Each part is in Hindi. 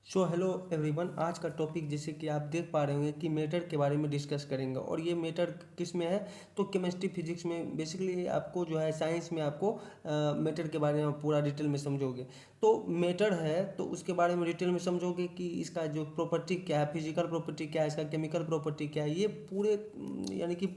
So hello everyone. आज का टॉपिक जैसे कि आप देख पा रहे होंगे कि मैटर के बारे में डिस्कस करेंगे। और ये मैटर किस में है तो केमिस्ट्री फिजिक्स में बेसिकली आपको जो है साइंस में आपको मैटर के बारे में पूरा डिटेल में समझोगे। तो मैटर है तो उसके बारे में डिटेल में समझोगे कि इसका जो प्रॉपर्टी क्या है, फिजिकल प्रॉपर्टी क्या है, इसका केमिकल प्रॉपर्टी क्या है, ये पूरे यानी कि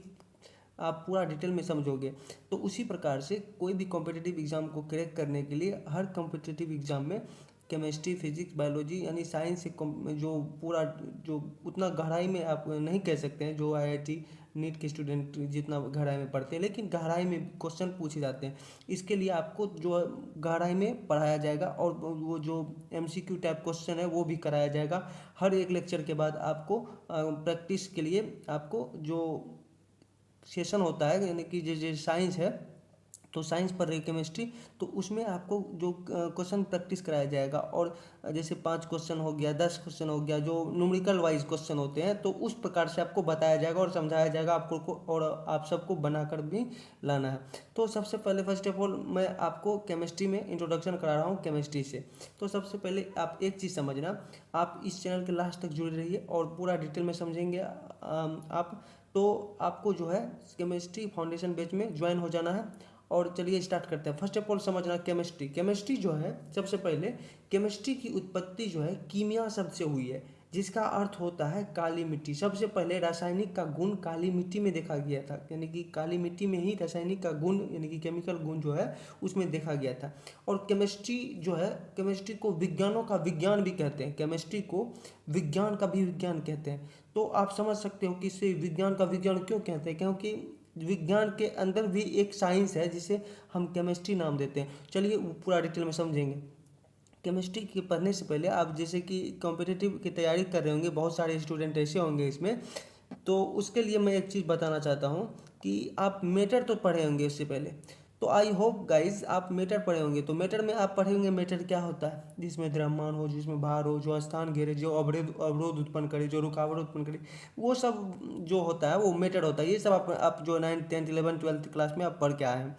आप पूरा डिटेल में समझोगे। तो उसी प्रकार से कोई भी कॉम्पिटिटिव एग्जाम को क्रैक करने के लिए हर कॉम्पिटिटिव एग्जाम में केमिस्ट्री फिजिक्स बायोलॉजी यानी साइंस से जो पूरा जो उतना गहराई में आप नहीं कह सकते हैं, जो आईआईटी नीट के स्टूडेंट जितना गहराई में पढ़ते हैं, लेकिन गहराई में क्वेश्चन पूछे जाते हैं। इसके लिए आपको जो गहराई में पढ़ाया जाएगा और वो जो एमसीक्यू टाइप क्वेश्चन है वो भी कराया जाएगा। हर एक लेक्चर के बाद आपको प्रैक्टिस के लिए आपको जो सेशन होता है यानी कि जो साइंस है तो साइंस पढ़ रही केमिस्ट्री, तो उसमें आपको जो क्वेश्चन प्रैक्टिस कराया जाएगा। और जैसे 5 क्वेश्चन हो गया, 10 क्वेश्चन हो गया, जो न्यूमेरिकल वाइज क्वेश्चन होते हैं, तो उस प्रकार से आपको बताया जाएगा और समझाया जाएगा आपको और आप सबको बनाकर भी लाना है। तो सबसे पहले फर्स्ट ऑफ ऑल मैं आपको केमिस्ट्री में इंट्रोडक्शन करा रहा हूँ केमिस्ट्री से। तो सबसे पहले आप एक चीज़ समझना, आप इस चैनल के लास्ट तक जुड़े रहिए और पूरा डिटेल में समझेंगे आप। तो आपको जो है केमिस्ट्री फाउंडेशन बैच में ज्वाइन हो जाना है। और चलिए स्टार्ट करते हैं। फर्स्ट ऑफ ऑल समझना केमिस्ट्री। केमिस्ट्री जो है सबसे पहले केमिस्ट्री की उत्पत्ति जो है कीमिया शब्द से हुई है, जिसका अर्थ होता है काली मिट्टी। सबसे पहले रासायनिक का गुण काली मिट्टी में देखा गया था, यानी कि काली मिट्टी में ही रासायनिक का गुण यानी कि केमिकल गुण जो है उसमें देखा गया था। और केमिस्ट्री जो है, केमिस्ट्री को विज्ञानों का विज्ञान भी कहते हैं, केमिस्ट्री को विज्ञान का भी विज्ञान कहते हैं। तो आप समझ सकते हो कि इसे विज्ञान का विज्ञान क्यों कहते हैं, क्योंकि विज्ञान के अंदर भी एक साइंस है जिसे हम केमिस्ट्री नाम देते हैं। चलिए वो पूरा डिटेल में समझेंगे। केमिस्ट्री के पढ़ने से पहले आप जैसे कि कॉम्पिटिटिव की तैयारी कर रहे होंगे, बहुत सारे स्टूडेंट ऐसे होंगे इसमें, तो उसके लिए मैं एक चीज़ बताना चाहता हूँ कि आप मेटर तो पढ़े होंगे उससे पहले। तो आई होप गाइज आप मेटर पढ़े होंगे। तो मेटर में आप पढ़े होंगे मेटर क्या होता है, जिसमें द्रव्यमान हो, जिसमें भार हो, जो स्थान घेरे, जो अवरोध अवरोध उत्पन्न करे, जो रुकावट उत्पन्न करे, वो सब जो होता है वो मेटर होता है। ये सब आप जो 9th 10th 11th 12th class में आप पढ़ के आए हैं।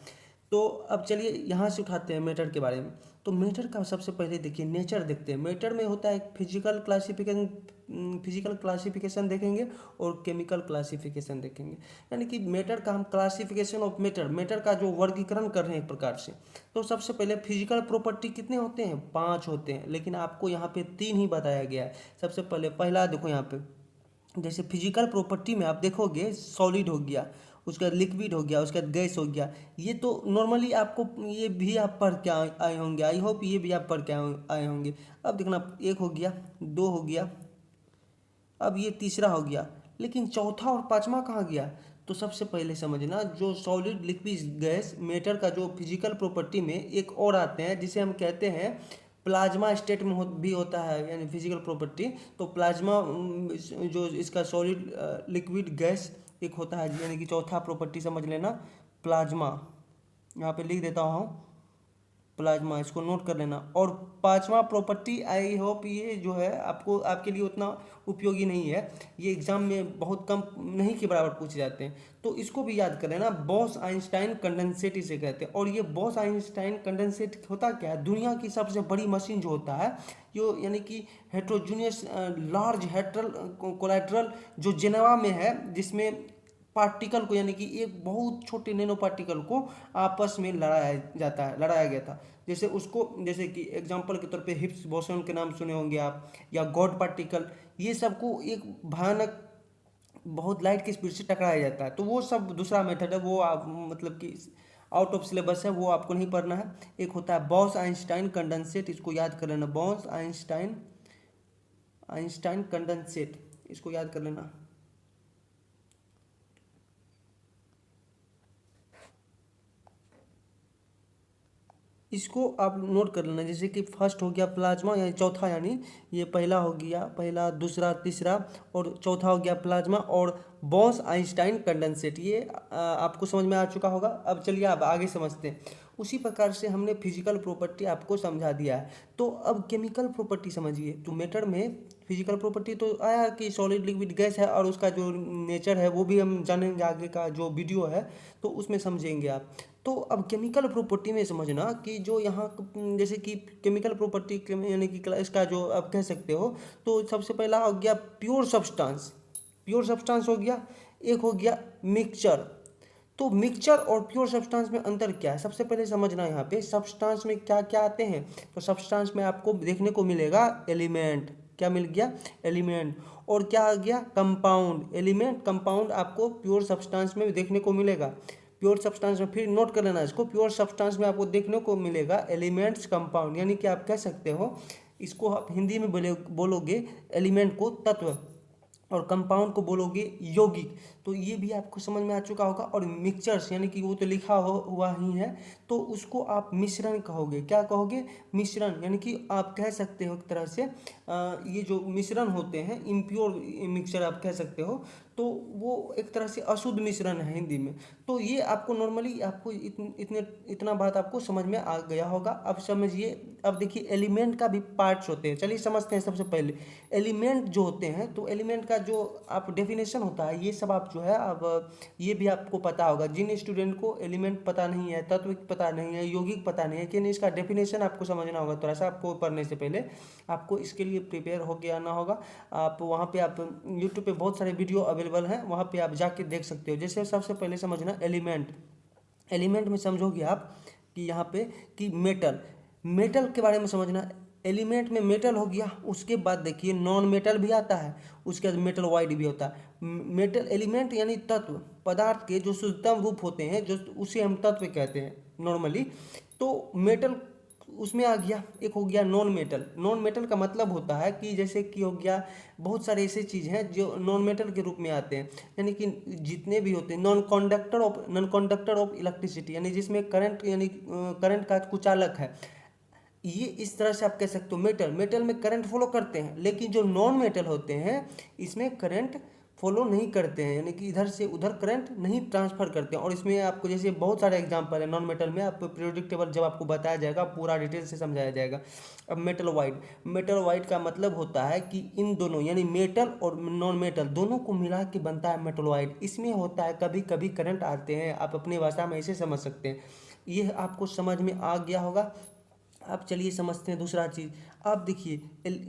तो अब चलिए यहाँ से उठाते हैं मैटर के बारे में। तो मैटर का सबसे पहले देखिए नेचर देखते हैं। मैटर में होता है फिजिकल क्लासिफिकेशन देखेंगे और केमिकल क्लासिफिकेशन देखेंगे। यानी कि मैटर का हम क्लासिफिकेशन ऑफ मैटर का जो वर्गीकरण कर रहे हैं एक प्रकार से। तो सबसे पहले फिजिकल प्रॉपर्टी कितने होते हैं, 5 होते हैं, लेकिन आपको यहाँ पे 3 ही बताया गया है। सबसे पहले पहला देखो यहाँ पे, जैसे फिजिकल प्रॉपर्टी में आप देखोगे सॉलिड हो गया, उसके बाद लिक्विड हो गया, उसके बाद गैस हो गया। ये तो नॉर्मली आपको ये भी आप पढ़ के आए होंगे, आई होप ये भी आप पढ़ के आए होंगे। अब देखना, एक हो गया, दो हो गया, अब ये तीसरा हो गया, लेकिन चौथा और पांचवा कहाँ गया। तो सबसे पहले समझना, जो सॉलिड लिक्विड गैस मैटर का जो फिजिकल प्रॉपर्टी में एक और आते हैं जिसे हम कहते हैं प्लाज्मा स्टेट में भी होता है, यानी फिजिकल प्रॉपर्टी। तो प्लाज्मा जो इसका सॉलिड लिक्विड गैस एक होता है, यानी कि चौथा प्रॉपर्टी समझ लेना प्लाज्मा। यहाँ पे लिख देता हूँ प्लाज्मा, इसको नोट कर लेना। और पांचवा प्रॉपर्टी आई होप ये जो है आपको आपके लिए उतना उपयोगी नहीं है, ये एग्जाम में बहुत कम नहीं के बराबर पूछे जाते हैं, तो इसको भी याद कर लेना। बॉस आइंस्टाइन कंडेंसेट इसे कहते हैं। और ये बॉस आइंस्टाइन कंडेंसेट होता क्या है, दुनिया की सबसे बड़ी मशीन जो होता है, जो यानी कि हेट्रोजीनियस लार्ज हेट्रल कोलाइट्रल जो जेनेवा में है, जिसमें पार्टिकल को यानी कि एक बहुत छोटे नैनो पार्टिकल को आपस में लड़ाया गया था। जैसे उसको, जैसे कि एग्जांपल के तौर पे हिग्स बोसॉन के नाम सुने होंगे आप, या गॉड पार्टिकल, ये सबको एक भयानक बहुत लाइट की स्पीड से टकराया जाता है। तो वो सब दूसरा मेथड है, वो आप मतलब कि आउट ऑफ सिलेबस है, वो आपको नहीं पढ़ना है। एक होता है बॉस आइंस्टाइन कंडेंसेट, इसको याद कर लेना, बॉस आइंस्टाइन आइंस्टाइन कंडेंसेट, इसको याद कर लेना। इसको आप नोट कर लेना। जैसे कि फर्स्ट हो गया प्लाज्मा, यानी चौथा, यानी ये पहला हो गया, पहला दूसरा तीसरा, और चौथा हो गया प्लाज्मा और बॉस आइंस्टाइन कंडेंसेट। ये आपको समझ में आ चुका होगा। अब चलिए आप आगे समझते हैं। उसी प्रकार से हमने फिजिकल प्रॉपर्टी आपको समझा दिया है, तो अब केमिकल प्रॉपर्टी समझिए। तो मैटर में फिजिकल प्रॉपर्टी तो आया कि सॉलिड लिक्विड गैस है, और उसका जो नेचर है वो भी हम जानेंगे, आगे का जो वीडियो है तो उसमें समझेंगे आप। तो अब केमिकल प्रॉपर्टी में समझना कि जो यहाँ जैसे कि केमिकल प्रॉपर्टी यानी कि इसका जो आप कह सकते हो, तो सबसे पहला हो गया प्योर सब्सटेंस। प्योर सब्सटेंस हो गया, एक हो गया मिक्सचर। तो मिक्सचर और प्योर सब्सटेंस में अंतर क्या है, सबसे पहले समझना। यहाँ पे सब्सटेंस में क्या क्या आते हैं, तो सब्सटेंस में आपको देखने को मिलेगा एलिमेंट। क्या मिल गया, एलिमेंट। और क्या आ गया, कंपाउंड। एलिमेंट कंपाउंड आपको प्योर सब्सटेंस में देखने को मिलेगा। प्योर सब्सटेंस में फिर नोट कर लेना इसको, प्योर सब्सटेंस में आपको देखने को मिलेगा एलिमेंट्स कंपाउंड, यानी कि आप कह सकते हो इसको आप हिंदी में बोलोगे एलिमेंट को तत्व, और कंपाउंड को बोलोगे यौगिक। तो ये भी आपको समझ में आ चुका होगा। और मिक्सचर्स यानी कि वो तो लिखा हुआ ही है, तो उसको आप मिश्रण कहोगे। क्या कहोगे, मिश्रण। यानी कि आप कह सकते हो एक तरह से ये जो मिश्रण होते हैं, इम्प्योर मिक्सचर आप कह सकते हो, तो वो एक तरह से अशुद्ध मिश्रण है हिंदी में। तो ये आपको नॉर्मली आपको इतना बात आपको समझ में आ गया होगा। अब समझिए, अब देखिए एलिमेंट का भी पार्ट्स होते हैं, चलिए समझते हैं। सबसे पहले एलिमेंट जो होते हैं, तो एलिमेंट का जो आप डेफिनेशन होता है, ये सब आप जो है अब ये भी आपको पता होगा। जिन स्टूडेंट को एलिमेंट पता नहीं है, तत्व पता नहीं है, यौगिक पता नहीं है, कि नहीं, इसका डेफिनेशन आपको समझना होगा। थोड़ा सा आपको पढ़ने से पहले आपको इसके लिए प्रिपेयर होकर आना होगा। आप वहाँ पे आप यूट्यूब पे बहुत सारे वीडियो अवेलेबल हैं, वहाँ पे आप जाके देख सकते हो। जैसे सबसे पहले समझना एलिमेंट। एलिमेंट में समझोगे आप कि यहाँ पे कि मेटल, मेटल के बारे में समझना। एलिमेंट में मेटल हो गया, उसके बाद देखिए नॉन मेटल भी आता है, उसके बाद मेटल वाइड भी होता है। मेटल एलिमेंट यानी तत्व, पदार्थ के जो शुद्धतम रूप होते हैं, जो उसे हम तत्व कहते हैं नॉर्मली। तो मेटल उसमें आ गया। एक हो गया नॉन मेटल। नॉन मेटल का मतलब होता है कि जैसे कि हो गया बहुत सारे ऐसे चीज़ हैं जो नॉन मेटल के रूप में आते हैं, यानी कि जितने भी होते हैं नॉन कंडक्टर ऑफ इलेक्ट्रिसिटी, यानी जिसमें करंट यानी करंट का कुचालक है। ये इस तरह से आप कह सकते हो। मेटल में करंट फॉलो करते हैं, लेकिन जो नॉन मेटल होते हैं इसमें करंट फॉलो नहीं करते हैं, यानी कि इधर से उधर करंट नहीं ट्रांसफर करते हैं। और इसमें आपको जैसे बहुत सारे एग्जांपल है नॉन मेटल में, आप पीरियोडिक टेबल जब आपको बताया जाएगा पूरा डिटेल से समझाया जाएगा। अब मेटल वाइड का मतलब होता है कि इन दोनों यानी मेटल और नॉन मेटल दोनों को मिला के बनता है मेटल वाइड। इसमें होता है कभी कभी करंट आते हैं, आप अपनी भाषा में ऐसे समझ सकते हैं। ये आपको समझ में आ गया होगा। अब चलिए समझते हैं दूसरा चीज़। आप देखिए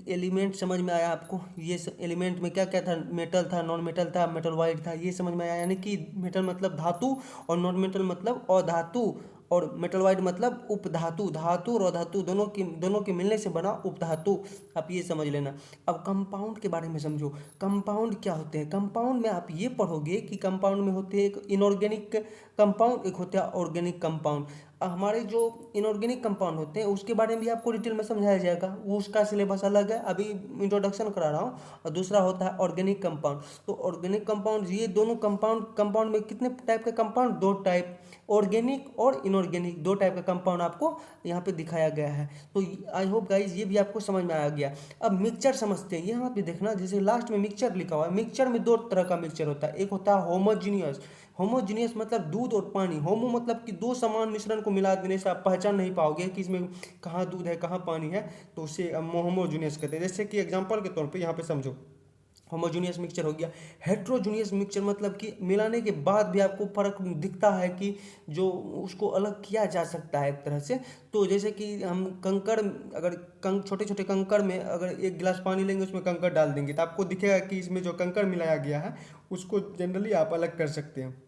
एलिमेंट समझ में आया आपको, ये एलिमेंट में क्या क्या था, मेटल था, नॉन मेटल था, मेटल वाइड था, ये समझ में आया। यानी कि मेटल मतलब धातु और नॉन मेटल मतलब अधातु, और मेटल वाइड मतलब उपधातु। धातु और अधातु दोनों के मिलने से बना उपधातु। आप ये समझ लेना। अब कंपाउंड के बारे में समझो। कंपाउंड क्या होते हैं, कंपाउंड में आप ये पढ़ोगे कि कंपाउंड में होते हैं एक इनऑर्गेनिक कंपाउंड, एक होता है ऑर्गेनिक कंपाउंड। हमारे जो इनऑर्गेनिक कंपाउंड होते हैं उसके बारे में भी आपको डिटेल में समझाया जाएगा, वो उसका सिलेबस अलग है, अभी इंट्रोडक्शन करा रहा हूँ। और दूसरा होता है ऑर्गेनिक कंपाउंड। तो ऑर्गेनिक कंपाउंड, ये दोनों कंपाउंड में कितने टाइप के कंपाउंड, दो टाइप, ऑर्गेनिक और इनऑर्गेनिक, दो टाइप का कंपाउंड आपको यहाँ पे दिखाया गया है। तो आई होप गाइज ये भी आपको समझ में आ गया। अब मिक्सचर समझते हैं। यहाँ पे देखना, जैसे लास्ट में मिक्सचर लिखा हुआ है। मिक्सचर में दो तरह का मिक्सचर होता है, एक होता है होमोजीनियस। होमोजीनियस मतलब दूध और पानी। होमो मतलब कि दो समान मिश्रण को मिला देने से आप पहचान नहीं पाओगे कि इसमें कहाँ दूध है कहाँ पानी है, तो उसे होमोजीनियस कहते हैं। जैसे कि एग्जांपल के तौर पे यहाँ पे समझो, होमोजीनियस मिक्सचर हो गया। हेट्रोजीनियस मिक्सचर मतलब कि मिलाने के बाद भी आपको फर्क दिखता है कि जो उसको अलग किया जा सकता है एक तरह से। तो जैसे कि हम कंकड़, अगर छोटे छोटे कंकड़ में अगर एक गिलास पानी लेंगे उसमें कंकड़ डाल देंगे तो आपको दिखेगा कि इसमें जो कंकड़ मिलाया गया है उसको जनरली आप अलग कर सकते हैं।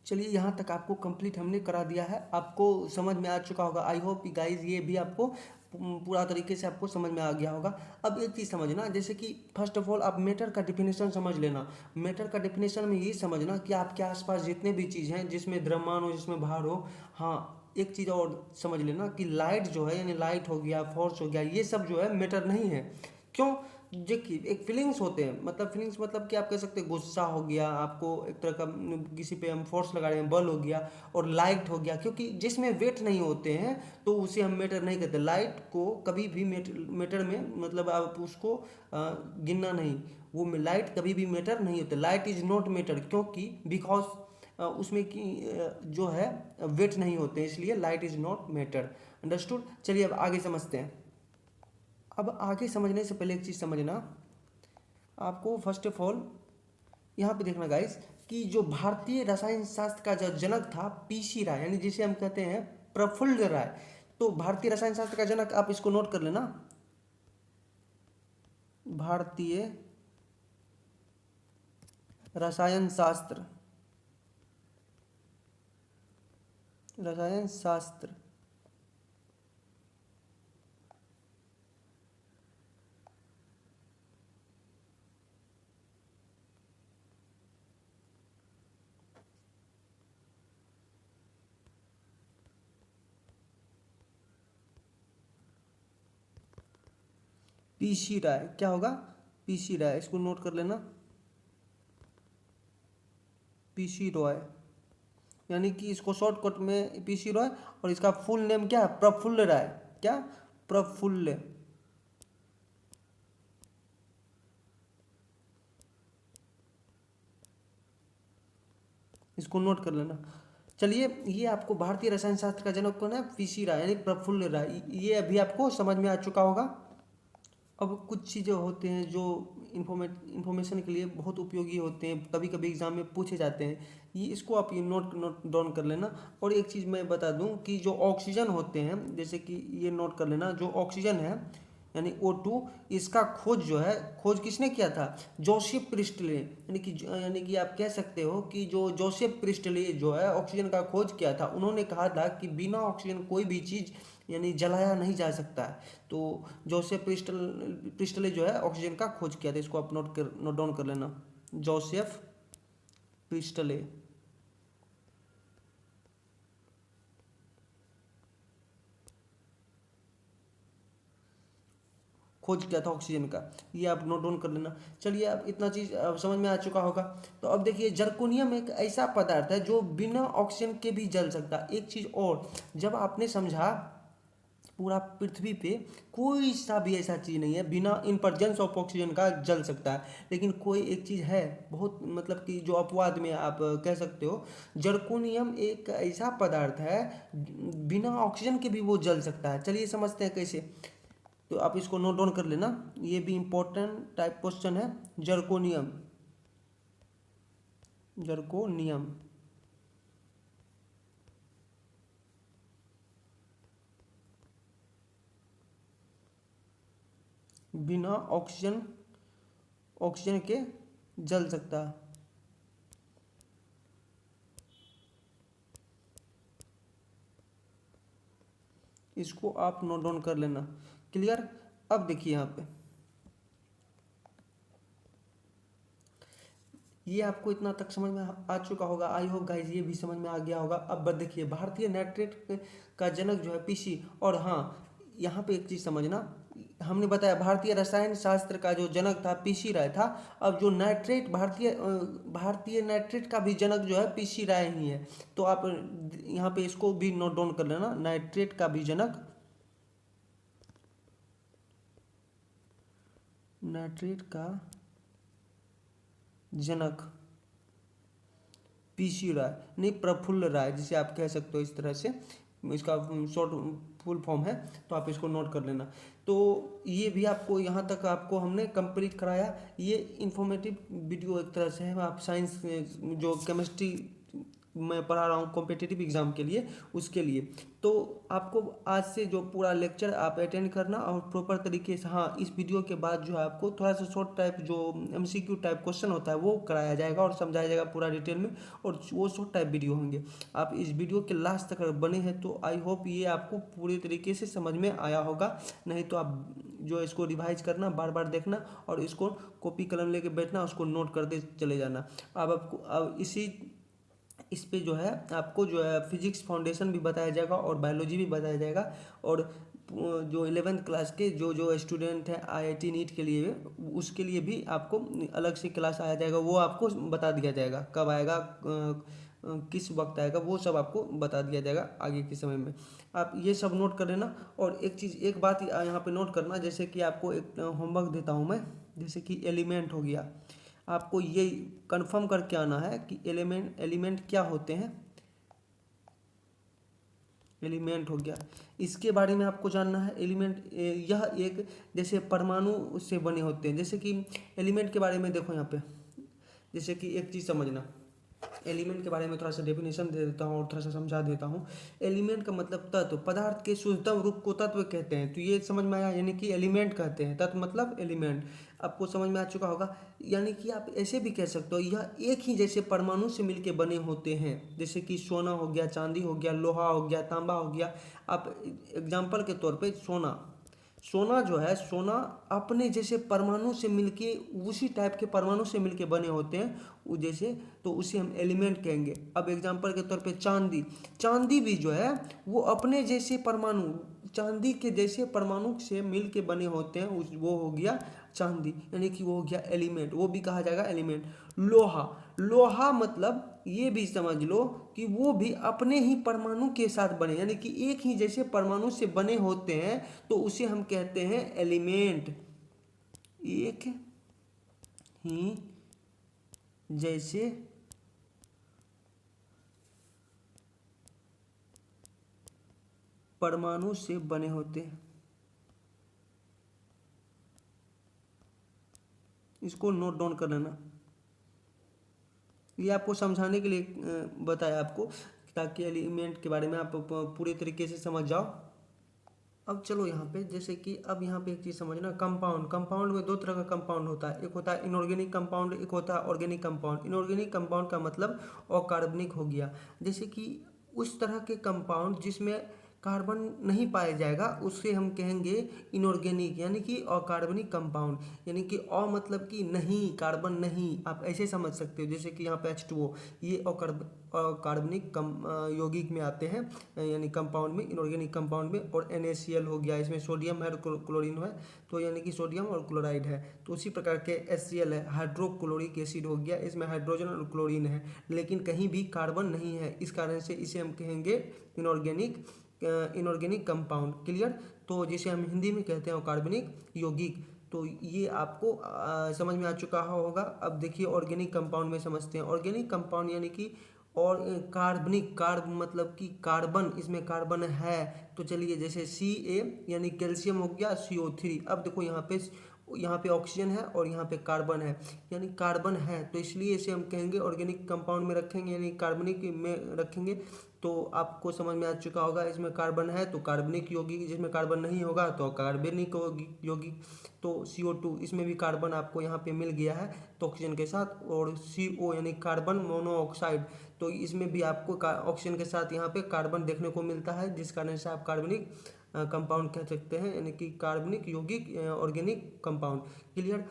चलिए यहाँ तक आपको कंप्लीट हमने करा दिया है, आपको समझ में आ चुका होगा। आई होप गाइज ये भी आपको पूरा तरीके से आपको समझ में आ गया होगा। अब एक चीज़ समझना, जैसे कि फर्स्ट ऑफ ऑल आप मैटर का डिफिनेशन समझ लेना। मैटर का डिफिनेशन में ये समझना कि आपके आसपास जितने भी चीज़ हैं जिसमें द्रव्यमान हो, जिसमें भार हो। हाँ, एक चीज़ और समझ लेना कि लाइट जो है, यानी लाइट हो गया, फोर्स हो गया, ये सब जो है मैटर नहीं है। क्यों, देखिए एक फीलिंग्स होते हैं, मतलब फीलिंग्स मतलब कि आप कह सकते हैं गुस्सा हो गया, आपको एक तरह का किसी पे हम फोर्स लगा रहे हैं, बल हो गया, और लाइट हो गया, क्योंकि जिसमें वेट नहीं होते हैं तो उसे हम मैटर नहीं कहते। लाइट को कभी भी मैटर में मतलब आप उसको गिनना नहीं, वो लाइट कभी भी मैटर नहीं होते। लाइट इज नॉट मैटर, क्योंकि बिकॉज उसमें की जो है वेट नहीं होते, इसलिए light is not matter. Understood. चलिए अब आगे समझते हैं। अब आगे समझने से पहले एक चीज़ समझना आपको, फर्स्ट ऑफ ऑल यहाँ पे देखना गाइस कि जो भारतीय रसायन शास्त्र का जो जनक था पीसी राय, यानी जिसे हम कहते हैं प्रफुल्ल राय। तो भारतीय रसायन शास्त्र का जनक, आप इसको नोट कर लेना, भारतीय रसायन शास्त्र, रसायन शास्त्र पीसी राय। क्या होगा? पीसी राय, इसको नोट कर लेना, पीसी रॉय, यानी कि इसको शॉर्टकट में पीसी रॉय, और इसका फुल नेम क्या है? प्रफुल्ल राय। क्या? प्रफुल्ल। इसको नोट कर लेना। चलिए, ये आपको भारतीय रसायन शास्त्र का जनक कौन है? पीसी राय, यानी प्रफुल्ल राय। ये अभी आपको समझ में आ चुका होगा। अब कुछ चीज़ें होते हैं जो इंफॉर्मेशन के लिए बहुत उपयोगी होते हैं, कभी कभी एग्जाम में पूछे जाते हैं, ये इसको आप ये नोट नोट डाउन कर लेना। और एक चीज़ मैं बता दूं कि जो ऑक्सीजन होते हैं, जैसे कि ये नोट कर लेना, जो ऑक्सीजन है यानी O2, इसका खोज जो है, खोज किसने किया था? जोसेफ प्रिस्टले, यानी कि आप कह सकते हो कि जो जोसेफ प्रिस्टले जो है ऑक्सीजन का खोज किया था, उन्होंने कहा था कि बिना ऑक्सीजन कोई भी चीज़ यानी जलाया नहीं जा सकता है। तो जोसेफ प्रिस्टले जो है ऑक्सीजन का खोज किया था, इसको आप नोट डाउन कर लेना, जोसेफ प्रिस्टले खोज किया था ऑक्सीजन का, ये आप नोट डाउन कर लेना। चलिए, अब इतना चीज़ अब समझ में आ चुका होगा। तो अब देखिए, जर्कोनियम एक ऐसा पदार्थ है जो बिना ऑक्सीजन के भी जल सकता है। एक चीज़ और, जब आपने समझा पूरा पृथ्वी पे कोई सा भी ऐसा चीज़ नहीं है बिना इन प्रेजेंस ऑफ ऑक्सीजन का जल सकता है, लेकिन कोई एक चीज़ है बहुत, मतलब कि जो अपवाद में आप कह सकते हो, जर्कोनियम एक ऐसा पदार्थ है बिना ऑक्सीजन के भी वो जल सकता है। चलिए समझते हैं कैसे। तो आप इसको नोट डाउन कर लेना, ये भी इंपॉर्टेंट टाइप क्वेश्चन है। जर्कोनियम, जर्कोनियम बिना ऑक्सीजन ऑक्सीजन के जल सकता है। इसको आप नोट डाउन कर लेना। क्लियर? अब देखिए यहाँ पे, ये आपको इतना तक समझ में आ चुका होगा, आई होप गाइस ये भी समझ में आ गया होगा। अब देखिए, भारतीय नाइट्रेट का जनक जो है पीसी, और हाँ, यहाँ पे एक चीज़ समझना, हमने बताया भारतीय रसायन शास्त्र का जो जनक था पीसी राय था। अब जो नाइट्रेट, भारतीय नाइट्रेट का भी जनक जो है पीसी राय ही है। तो आप यहाँ पे इसको भी नोट डाउन कर लेना, नाइट्रेट का भी जनक, नाइट्रेट का जनक पीसी राय, नहीं प्रफुल्ल राय, जिसे आप कह सकते हो इस तरह से, इसका शॉर्ट फुल फॉर्म है, तो आप इसको नोट कर लेना। तो ये भी आपको यहाँ तक आपको हमने कंप्लीट कराया। ये इन्फॉर्मेटिव वीडियो एक तरह से है, आप साइंस जो केमिस्ट्री मैं पढ़ा रहा हूँ कॉम्पिटिटिव एग्जाम के लिए, उसके लिए। तो आपको आज से जो पूरा लेक्चर आप अटेंड करना और प्रॉपर तरीके से, हाँ, इस वीडियो के बाद जो है आपको थोड़ा सा शॉर्ट टाइप जो MCQ टाइप क्वेश्चन होता है वो कराया जाएगा और समझाया जाएगा पूरा डिटेल में, और वो शॉर्ट टाइप वीडियो होंगे। आप इस वीडियो के लास्ट तक अगर बने हैं तो आई होप ये आपको पूरी तरीके से समझ में आया होगा। नहीं तो आप जो इसको रिवाइज करना, बार बार देखना, और इसको कॉपी कलम लेके बैठना, उसको नोट करते चले जाना। अब इस पे जो है आपको जो है फिजिक्स फाउंडेशन भी बताया जाएगा और बायोलॉजी भी बताया जाएगा। और जो 11th क्लास के जो स्टूडेंट हैं IIT नीट के लिए, उसके लिए भी आपको अलग से क्लास आया जाएगा, वो आपको बता दिया जाएगा कब आएगा, किस वक्त आएगा, वो सब आपको बता दिया जाएगा आगे के समय में। आप ये सब नोट कर लेना। और एक चीज़, एक बात यहाँ पे नोट करना, जैसे कि आपको एक होमवर्क देता हूँ मैं, जैसे कि एलिमेंट हो गया, आपको ये कंफर्म करके आना है कि एलिमेंट क्या होते हैं। एलिमेंट हो गया, इसके बारे में आपको जानना है। एलिमेंट यह एक जैसे परमाणु से बने होते हैं, जैसे कि एलिमेंट के बारे में देखो यहाँ पे, जैसे कि एक चीज़ समझना, एलिमेंट के बारे में थोड़ा सा डेफिनेशन दे देता हूँ और थोड़ा सा समझा देता हूँ। एलिमेंट का मतलब तत्व, पदार्थ के शुद्धतम रूप को तत्व कहते हैं। तो ये समझ में आया, यानी कि एलिमेंट कहते हैं, तत्व मतलब एलिमेंट, आपको समझ में आ चुका होगा। यानी कि आप ऐसे भी कह सकते हो, यह एक ही जैसे परमाणु से मिलके बने होते हैं, जैसे कि सोना हो गया, चांदी हो गया, लोहा हो गया, तांबा हो गया। आप एग्जाम्पल के तौर पे सोना, सोना जो है, सोना अपने जैसे परमाणु से मिलके, उसी टाइप के परमाणु से मिलके बने होते हैं वो जैसे, तो उसे हम एलिमेंट कहेंगे। अब एग्जांपल के तौर पे चांदी, चांदी भी जो है वो अपने जैसे परमाणु, चांदी के जैसे परमाणु से मिल के बने होते हैं, उस वो हो गया चांदी, यानी कि वो हो गया एलिमेंट, वो भी कहा जाएगा एलिमेंट। लोहा, लोहा मतलब ये भी समझ लो कि वो भी अपने ही परमाणु के साथ बने, यानी कि एक ही जैसे परमाणु से बने होते हैं, तो उसे हम कहते हैं एलिमेंट। एक ही जैसे परमाणु से बने होते हैं, इसको नोट डाउन कर लेना। ये आपको समझाने के लिए बताया आपको, ताकि एलिमेंट के बारे में आप पूरे तरीके से समझ जाओ। अब चलो यहाँ पे, जैसे कि अब यहाँ पे एक चीज़ समझना, कंपाउंड, कंपाउंड में दो तरह का कंपाउंड होता है, एक होता है इनऑर्गेनिक कंपाउंड, एक होता है ऑर्गेनिक कंपाउंड। इनऑर्गेनिक कंपाउंड का मतलब अकार्बनिक हो गया, जैसे कि उस तरह के कंपाउंड जिसमें कार्बन नहीं पाया जाएगा उसे हम कहेंगे इनऑर्गेनिक, यानी कि अकार्बनिक कंपाउंड। यानी कि अ मतलब कि नहीं, कार्बन नहीं, आप ऐसे समझ सकते हो। जैसे कि यहाँ पे H2O, ये अकार्बनिक यौगिक में आते हैं, यानी कंपाउंड में, इनऑर्गेनिक कंपाउंड में। और NaCl हो गया, इसमें सोडियम है और क्लोरीन है, तो यानी कि सोडियम और क्लोराइड है। तो उसी प्रकार के HCl है, हाइड्रोक्लोरिक एसिड हो गया, इसमें हाइड्रोजन और क्लोरीन है, लेकिन कहीं भी कार्बन नहीं है, इस कारण से इसे हम कहेंगे इनऑर्गेनिक कंपाउंड। क्लियर? तो जिसे हम हिंदी में कहते हैं अकार्बनिक यौगिक। तो ये आपको समझ में आ चुका होगा। अब देखिए ऑर्गेनिक कंपाउंड में समझते हैं। ऑर्गेनिक कंपाउंड यानी कि और कार्बनिक, कार्ब मतलब कि कार्बन, इसमें कार्बन है। तो चलिए जैसे Ca यानी कैल्शियम हो गया, CO3। अब देखो यहाँ पे ऑक्सीजन है और यहाँ पे कार्बन है, यानी कार्बन है, तो इसलिए इसे हम कहेंगे ऑर्गेनिक कंपाउंड में रखेंगे, यानी कार्बनिक में रखेंगे। तो आपको समझ में आ चुका होगा, इसमें कार्बन है तो कार्बनिक यौगिक, जिसमें कार्बन नहीं होगा तो कार्बनिक यौगिक। तो CO2, इसमें भी कार्बन आपको यहाँ पे मिल गया है तो ऑक्सीजन के साथ। और CO यानी कार्बन मोनोऑक्साइड, तो इसमें भी आपको ऑक्सीजन के साथ यहाँ पे कार्बन देखने को मिलता है, जिस कारण से आप कार्बनिक कंपाउंड कह सकते हैं, यानी कि कार्बनिक यौगिक ऑर्गेनिक कंपाउंड। क्लियर?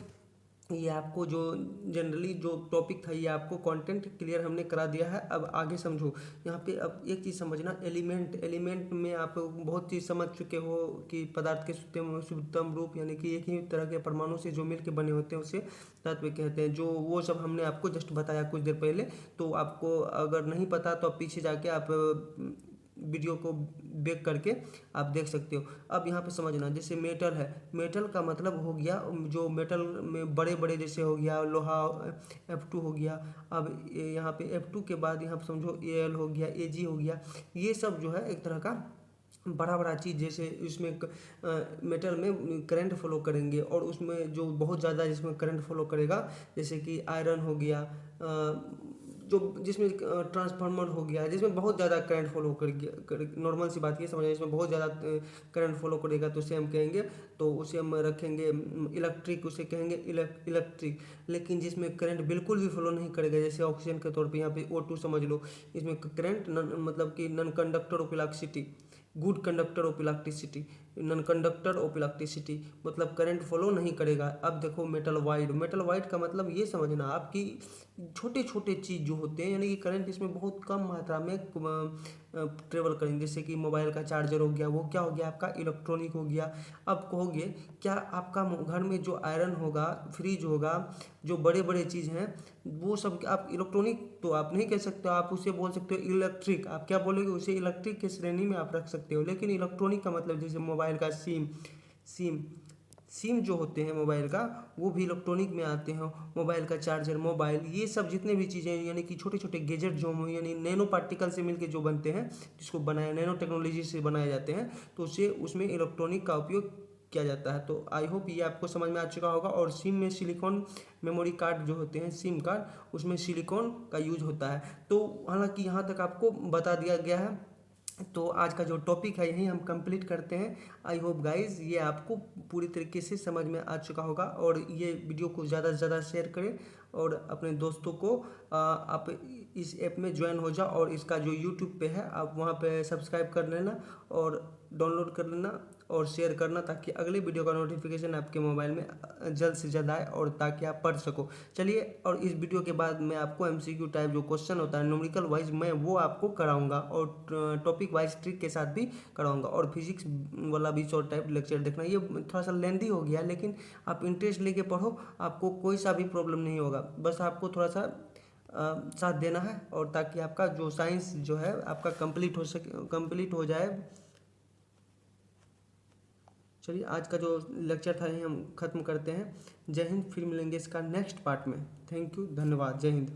ये आपको जो जनरली जो टॉपिक था, ये आपको कंटेंट क्लियर हमने करा दिया है। अब आगे समझो। यहाँ पे अब एक चीज़ समझना, एलिमेंट, एलिमेंट में आप बहुत चीज़ समझ चुके हो कि पदार्थ के शुद्धतम रूप, यानी कि एक ही तरह के परमाणु से जो मिल के बने होते हैं उसे तत्व कहते हैं। जो वो सब हमने आपको जस्ट बताया कुछ देर पहले। तो आपको अगर नहीं पता तो आप पीछे जाके आप वीडियो को बैक करके आप देख सकते हो। अब यहाँ पे समझना, जैसे मेटल है, मेटल का मतलब हो गया जो मेटल में बड़े बड़े, जैसे हो गया लोहा, F2 हो गया। अब यहाँ पे F2 के बाद यहाँ पे समझो Al हो गया, Ag हो गया। ये सब जो है एक तरह का बड़ा बड़ा चीज़, जैसे इसमें मेटल में करंट फ्लो करेंगे, और उसमें जो बहुत ज़्यादा जिसमें करंट फ्लो करेगा, जैसे कि आयरन हो गया, जो जिसमें ट्रांसफार्मर हो गया, जिसमें बहुत ज़्यादा करंट फ्लो कर, नॉर्मल सी बात ये समझिए, इसमें बहुत ज़्यादा करंट फ्लो करेगा तो उसे हम कहेंगे, तो उसे हम रखेंगे इलेक्ट्रिक, उसे कहेंगे इलेक्ट्रिक। लेकिन जिसमें करंट बिल्कुल भी फ्लो नहीं करेगा, जैसे ऑक्सीजन के तौर पे यहाँ पे O2 समझ लो, इसमें करंट मतलब कि non conductor of electricity, good conductor of electricity, non conductor of electricity, मतलब करंट फ्लो नहीं करेगा। अब देखो मेटल वाइड, मेटल वाइड का मतलब ये समझना आपकी छोटे छोटे चीज़ जो होते हैं, यानी कि करंट इसमें बहुत कम मात्रा में ट्रेवल करेंगे। जैसे कि मोबाइल का चार्जर हो गया, वो क्या हो गया आपका इलेक्ट्रॉनिक हो गया। अब कहोगे क्या आपका घर में जो आयरन होगा, फ्रिज होगा, जो बड़े बड़े चीज़ हैं, वो सब आप इलेक्ट्रॉनिक तो आप नहीं कह सकते हो, आप उसे बोल सकते हो इलेक्ट्रिक। आप क्या बोलोगे, उसे इलेक्ट्रिक के श्रेणी में आप रख सकते हो। लेकिन इलेक्ट्रॉनिक का मतलब जैसे मोबाइल का सिम जो होते हैं मोबाइल का, वो भी इलेक्ट्रॉनिक में आते हैं। मोबाइल का चार्जर, मोबाइल, ये सब जितने भी चीज़ें, यानी कि छोटे छोटे गैजेट जो हो, यानी नैनो पार्टिकल से मिलके जो बनते हैं, जिसको बनाया नैनो टेक्नोलॉजी से बनाए जाते हैं, तो उसे उसमें इलेक्ट्रॉनिक का उपयोग किया जाता है। तो आई होप ये आपको समझ में आ चुका होगा। और सिम में सिलिकॉन मेमोरी कार्ड जो होते हैं, सिम कार्ड, उसमें सिलिकॉन का यूज होता है। तो हालांकि यहाँ तक आपको बता दिया गया है। तो आज का जो टॉपिक है यही हम कंप्लीट करते हैं। आई होप गाइस ये आपको पूरी तरीके से समझ में आ चुका होगा। और ये वीडियो को ज़्यादा से ज़्यादा शेयर करें और अपने दोस्तों को आप इस ऐप में ज्वाइन हो जाओ। और इसका जो यूट्यूब पे है आप वहाँ पे सब्सक्राइब कर लेना और डाउनलोड कर लेना और शेयर करना, ताकि अगले वीडियो का नोटिफिकेशन आपके मोबाइल में जल्द से जल्द आए और ताकि आप पढ़ सको। चलिए, और इस वीडियो के बाद मैं आपको एमसीक्यू टाइप जो क्वेश्चन होता है न्यूमेरिकल वाइज, मैं वो आपको कराऊंगा और टॉपिक वाइज ट्रिक के साथ भी कराऊंगा। और फिजिक्स वाला भी शॉर्ट टाइप लेक्चर देखना। ये थोड़ा सा लेंदी हो गया, लेकिन आप इंटरेस्ट लेके पढ़ो, आपको कोई सा भी प्रॉब्लम नहीं होगा। बस आपको थोड़ा सा साथ देना है, और ताकि आपका जो साइंस जो है आपका कंप्लीट हो जाए। चलिए, आज का जो लेक्चर था यही हम ख़त्म करते हैं। जय हिंद। फिर मिलेंगे इसका नेक्स्ट पार्ट में। थैंक यू, धन्यवाद, जय हिंद।